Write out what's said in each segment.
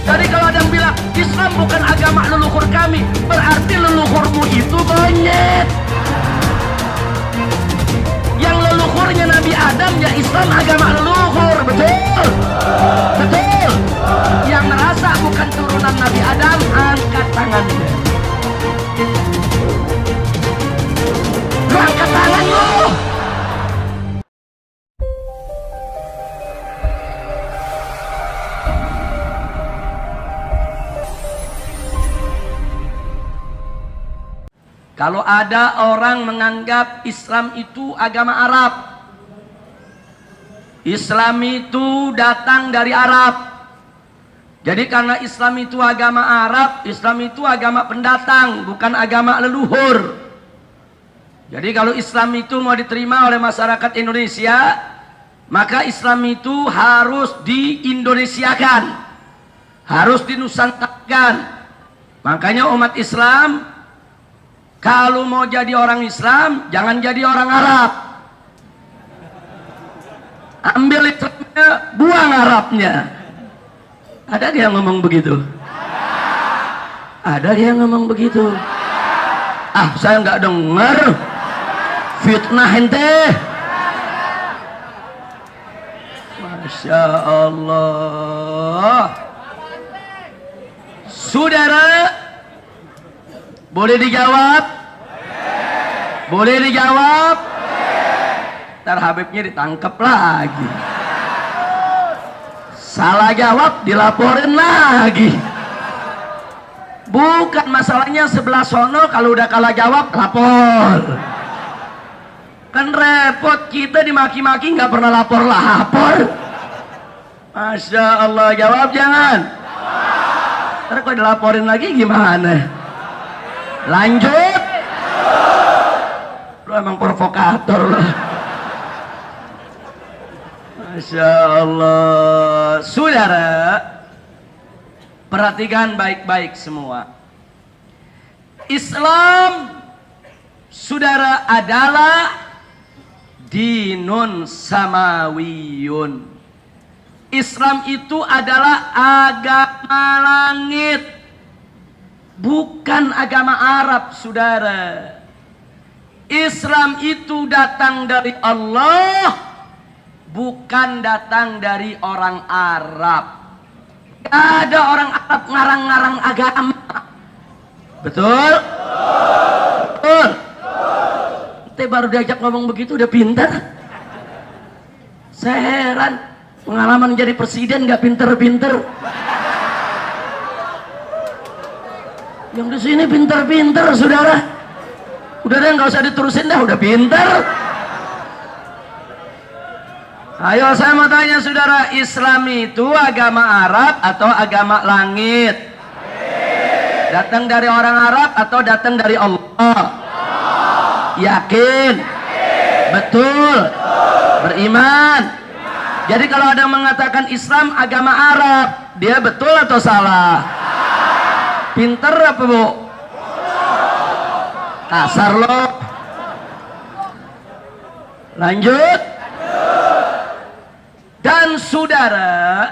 Jadi kalau ada yang bilang Islam bukan agama leluhur kami, berarti leluhurmu itu monyet. Yang leluhurnya Nabi Adam ya Islam agama leluhur, betul? Betul. Yang merasa bukan turunan Nabi Adam, angkat tangannya. Lu angkat tangan lu. Kalau ada orang menganggap Islam itu agama Arab, Islam itu datang dari Arab. Jadi karena Islam itu agama Arab, Islam itu agama pendatang, bukan agama leluhur. Jadi kalau Islam itu mau diterima oleh masyarakat Indonesia, maka Islam itu harus diindonesiakan, harus dinusantarakan. Makanya umat Islam kalau mau jadi orang Islam, jangan jadi orang Arab. Ambil Islamnya, buang Arabnya. Ada yang ngomong begitu? Ada yang ngomong begitu? Ah, saya nggak dengar. Fitnah ente. Masya Allah. Saudara, boleh dijawab? Boleh dijawab? Ntar Habibnya ditangkap lagi. Salah jawab dilaporin lagi. Bukan masalahnya sebelah sono, kalau udah kalah jawab lapor. Kan repot, kita dimaki-maki nggak pernah lapor. Masya Allah, jawab jangan. Ntar kalau dilaporin lagi gimana? Lanjut. Lu emang provokator lu. Masya Allah. Saudara, perhatikan baik-baik semua. Islam, saudara, adalah dinun samawiyun. Islam itu adalah agama langit, bukan agama Arab, saudara. Islam itu datang dari Allah, bukan datang dari orang Arab. Gak ada orang Arab ngarang-ngarang agama. Betul? Betul. Kita baru diajak ngomong begitu udah pintar. Saya heran, pengalaman jadi presiden gak pinter-pinter. Yang di sini pinter-pinter, saudara. Udah deh, nggak usah diterusin dah, udah pinter. Ayo saya mau tanya saudara, Islam itu agama Arab atau agama langit? Datang dari orang Arab atau datang dari Allah? Yakin? Betul? Beriman? Jadi kalau ada yang mengatakan Islam agama Arab, dia betul atau salah? Pinter apa bu? Kasar lo. Lanjut. Dan saudara,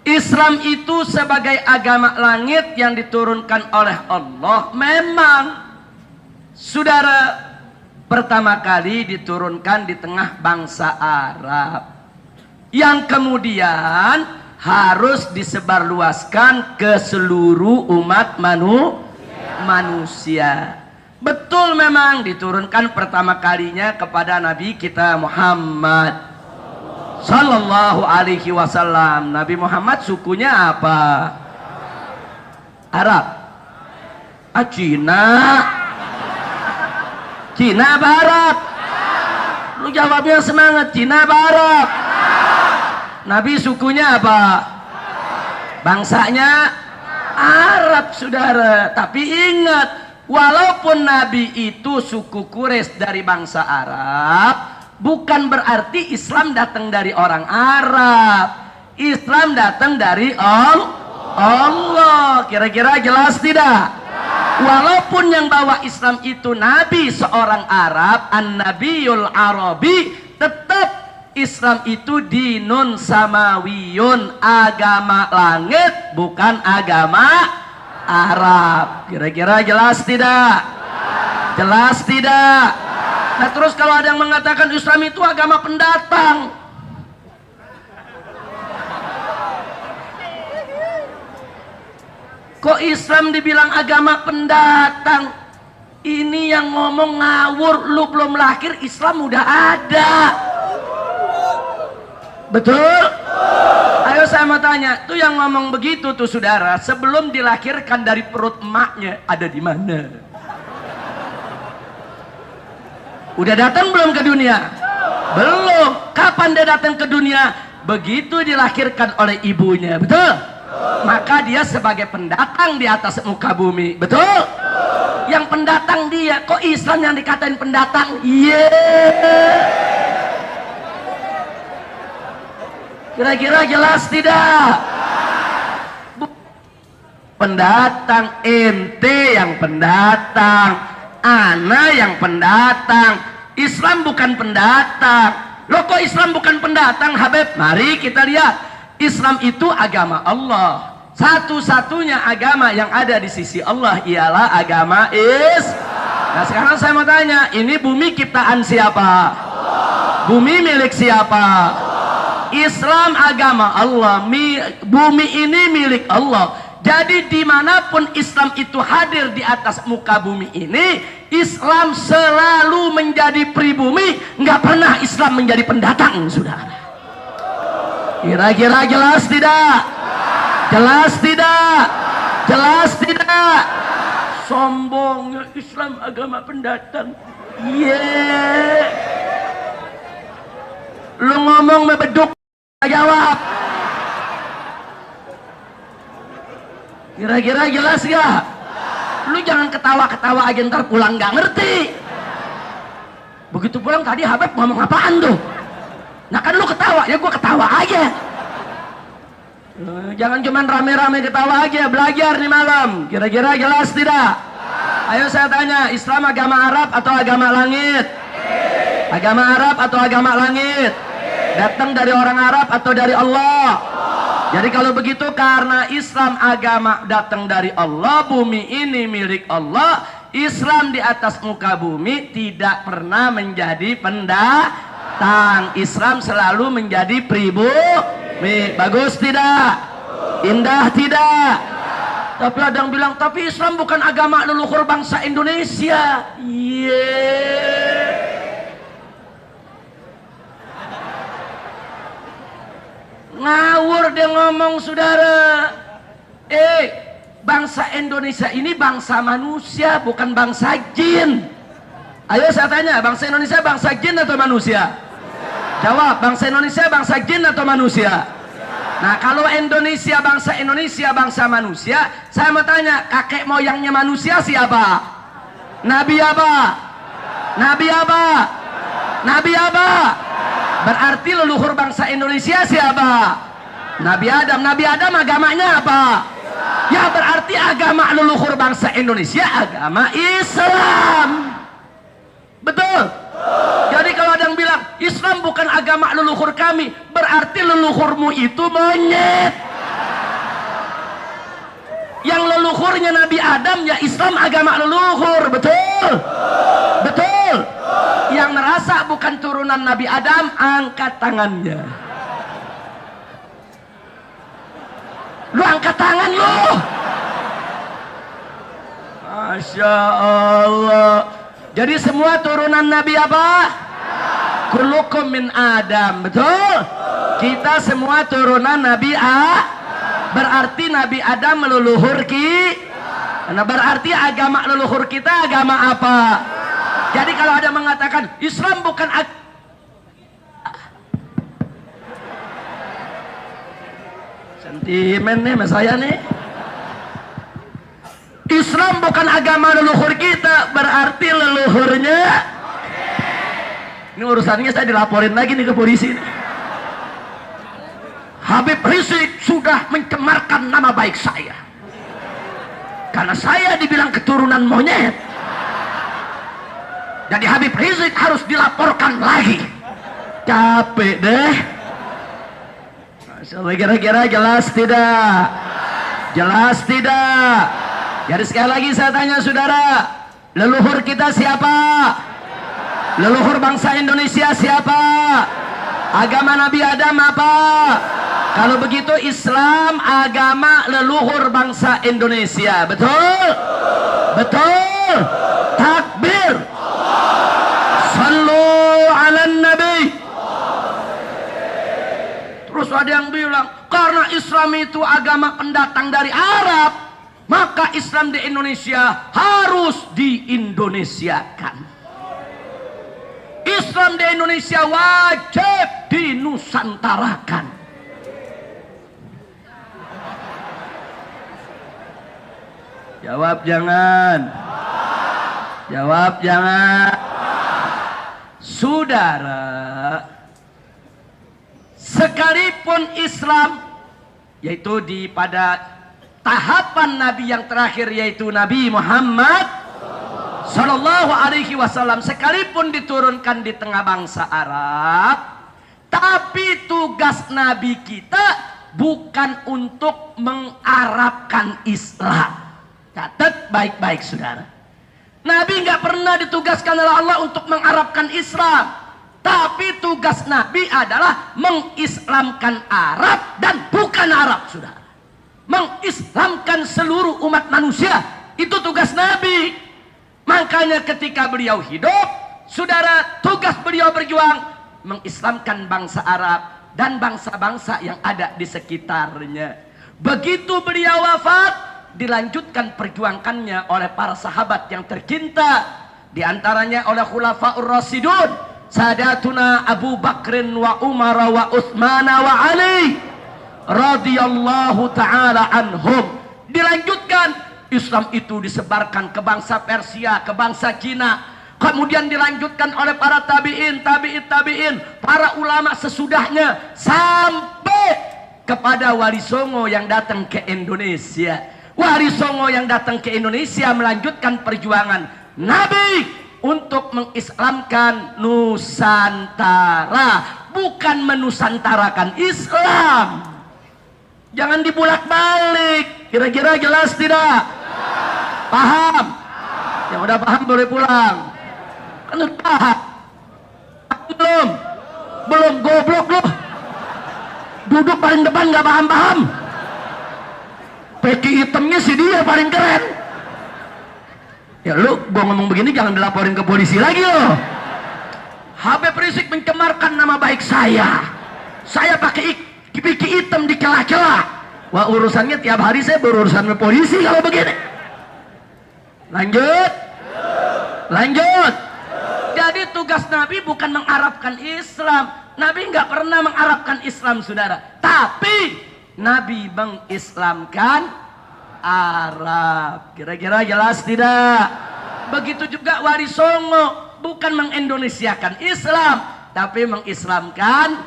Islam itu sebagai agama langit yang diturunkan oleh Allah, memang saudara pertama kali diturunkan di tengah bangsa Arab, yang kemudian harus disebarluaskan ke seluruh umat manusia. Betul, memang diturunkan pertama kalinya kepada Nabi kita Muhammad Sallallahu alaihi wasallam. Nabi Muhammad sukunya apa? Arab? Cina? Cina apa Arab? Lu jawabnya semangat. Cina apa Arab? Nabi sukunya apa? Bangsanya Arab, saudara. Tapi ingat, walaupun Nabi itu suku Quraisy dari bangsa Arab, bukan berarti Islam datang dari orang Arab. Islam datang dari Allah. Kira-kira jelas tidak? Walaupun yang bawa Islam itu Nabi seorang Arab, An-Nabiyul Arabi, tetap Islam itu dinun samawiyun, agama langit, bukan agama Arab. Kira-kira jelas tidak? Jelas tidak? Nah terus kalau ada yang mengatakan Islam itu agama pendatang, kok Islam dibilang agama pendatang? Ini yang ngomong ngawur, lu belum lahir Islam udah ada. Betul? Ayo saya mau tanya, tuh yang ngomong begitu tuh saudara, sebelum dilahirkan dari perut emaknya ada di mana? Udah datang belum ke dunia? Belum. Kapan dia datang ke dunia? Begitu dilahirkan oleh ibunya, betul? Maka dia sebagai pendatang di atas muka bumi, betul? Yang pendatang dia, kok Islam yang dikatain pendatang? Iya. Kira-kira jelas tidak? Pendatang, ente yang pendatang, ana yang pendatang. Islam bukan pendatang. Loh kok Islam bukan pendatang, Habib? Mari kita lihat. Islam itu agama Allah. Satu-satunya agama yang ada di sisi Allah ialah agama Islam. Nah sekarang saya mau tanya, ini bumi ciptaan siapa? Bumi milik siapa? Islam agama Allah, bumi ini milik Allah. Jadi dimanapun Islam itu hadir di atas muka bumi ini, Islam selalu menjadi pribumi, nggak pernah Islam menjadi pendatang, saudara. Kira-kira jelas tidak? Jelas tidak? Jelas tidak? Sombongnya Islam agama pendatang. Yeah. Lu ngomong membeduk, jawab. Kira-kira jelas gak? Lu jangan ketawa-ketawa aja ntar pulang gak ngerti. Begitu pulang tadi Habib ngomong apaan tuh? Nah kan lu ketawa, ya gua ketawa aja. Jangan cuman rame-rame ketawa aja, belajar nih malam. Kira-kira jelas tidak? Ayo saya tanya, Islam agama Arab atau agama langit? Agama Arab atau agama langit? Datang dari orang Arab atau dari Allah? Jadi kalau begitu, karena Islam agama datang dari Allah, bumi ini milik Allah, Islam di atas muka bumi tidak pernah menjadi pendatang. Islam selalu menjadi pribumi. Bagus tidak? Indah tidak? Tapi ada yang bilang, tapi Islam bukan agama leluhur bangsa Indonesia. Yeah. Ngawur dia ngomong, saudara. Bangsa Indonesia ini bangsa manusia, bukan bangsa jin. Ayo saya tanya, bangsa Indonesia bangsa jin atau manusia? Jawab, bangsa Indonesia bangsa jin atau manusia? Nah kalau Indonesia bangsa manusia, saya mau tanya, kakek moyangnya manusia siapa? Nabi apa? Nabi apa? Nabi apa? Berarti leluhur bangsa Indonesia siapa? Nabi Adam. Nabi Adam agamanya apa? Ya berarti agama leluhur bangsa Indonesia agama Islam. Betul? Jadi kalau ada yang bilang Islam bukan agama leluhur kami, berarti leluhurmu itu monyet. Yang leluhurnya Nabi Adam, ya Islam agama leluhur. Betul? Betul? Yang merasa bukan turunan Nabi Adam, angkat tangannya. Lu angkat tangan lu. Masya Allah. Jadi semua turunan Nabi apa? Kullukum min Adam. Betul? Kita semua turunan Nabi Berarti Nabi Adam meleluhur Nah berarti agama leluhur kita agama apa? Jadi kalau ada mengatakan Islam bukan sentimen nih mas saya nih, Islam bukan agama leluhur kita, berarti leluhurnya ini urusannya saya dilaporin lagi nih ke polisi nih. Habib Rizik sudah mencemarkan nama baik saya karena saya dibilang keturunan monyet. Jadi Habib Rizik harus dilaporkan lagi. Capek deh. Kira-kira jelas tidak? Jelas tidak? Jadi sekali lagi saya tanya saudara, leluhur kita siapa? Leluhur bangsa Indonesia siapa? Agama Nabi Adam apa? Kalau begitu Islam agama leluhur bangsa Indonesia. Betul? Betul? Takbir. Sallu ala Nabi. Terus ada yang bilang, karena Islam itu agama pendatang dari Arab, maka Islam di Indonesia harus diindonesiakan. Islam di Indonesia wajib dinusantarakan. Jawab jangan. Jawab jangan. Saudara, sekalipun Islam, yaitu pada tahapan Nabi yang terakhir, yaitu Nabi Muhammad Sallallahu Alaihi Wasallam, sekalipun diturunkan di tengah bangsa Arab, tapi tugas Nabi kita bukan untuk mengarabkan Islam. Catat baik-baik saudara. Nabi nggak pernah ditugaskan oleh Allah untuk mengarabkan Islam, tapi tugas Nabi adalah mengislamkan Arab dan bukan Arab, saudara. Mengislamkan seluruh umat manusia, itu tugas Nabi. Makanya ketika beliau hidup, saudara, tugas beliau berjuang mengislamkan bangsa Arab dan bangsa-bangsa yang ada di sekitarnya. Begitu beliau wafat, dilanjutkan perjuangannya oleh para sahabat yang tercinta, di antaranya oleh Khulafaur Rasyidun, Sadatuna Abu Bakrin wa Umar wa Utsman wa Ali radhiyallahu taala anhum. Dilanjutkan, Islam itu disebarkan ke bangsa Persia, ke bangsa Cina, kemudian dilanjutkan oleh para tabi'in, tabi'in, para ulama sesudahnya, sampai kepada Wali Songo yang datang ke Indonesia. Wali Songo yang datang ke Indonesia melanjutkan perjuangan Nabi untuk mengislamkan Nusantara, bukan menusantarakan Islam. Jangan dibulak-balik. Kira-kira jelas tidak? Paham? Yang udah paham boleh pulang. Kan udah paham? Belum? Belum, goblok loh. Duduk paling depan gak paham-paham. Peci hitamnya si dia paling keren. Ya lu, gua ngomong begini jangan dilaporin ke polisi lagi loh. Habib Rizik mencemarkan nama baik saya. Saya pakai peci hitam di celah-celah. Wah, urusannya tiap hari saya berurusan sama polisi kalau begini. Lanjut. Lanjut. Jadi tugas Nabi bukan mengarabkan Islam. Nabi nggak pernah mengarabkan Islam, saudara. Tapi Nabi mengislamkan Arab. Kira-kira jelas tidak? Begitu juga Wali Songo, bukan mengendonesiakan Islam, tapi mengislamkan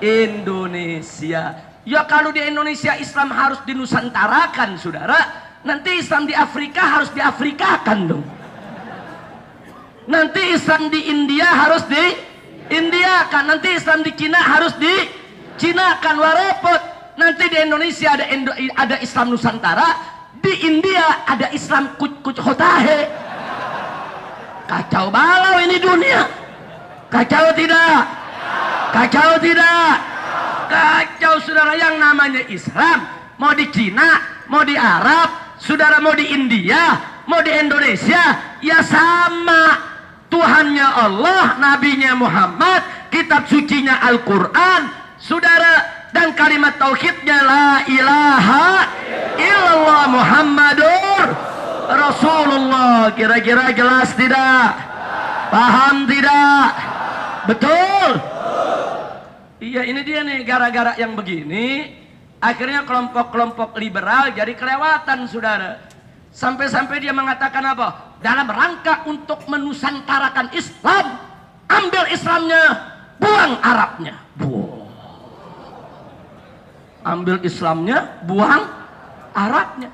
Indonesia. Ya kalau di Indonesia Islam harus dinusantarakan, saudara, nanti Islam di Afrika harus diafrikakan dong. Nanti Islam di India harus di Indiakan, nanti Islam di Cina harus di Cinakan. Wah repot. Nanti di Indonesia ada Islam Nusantara, di India ada Islam kuc hotahe. Kacau balau ini dunia. Kacau tidak? Kacau tidak? Kacau, saudara. Yang namanya Islam, mau di Cina, mau di Arab, saudara, mau di India, mau di Indonesia, ya sama. Tuhannya Allah, nabinya Muhammad, kitab sucinya Al-Quran, saudara, dan kalimat tauhidnya la ilaha illallah Muhammadur Rasulullah. Kira-kira jelas tidak? Paham tidak? Betul? Iya, ini dia nih, gara-gara yang begini akhirnya kelompok-kelompok liberal jadi kelewatan, saudara. Sampai-sampai dia mengatakan apa? Dalam rangka untuk menusantarakan Islam, ambil Islamnya, buang Arabnya. Ambil Islamnya, buang Arabnya.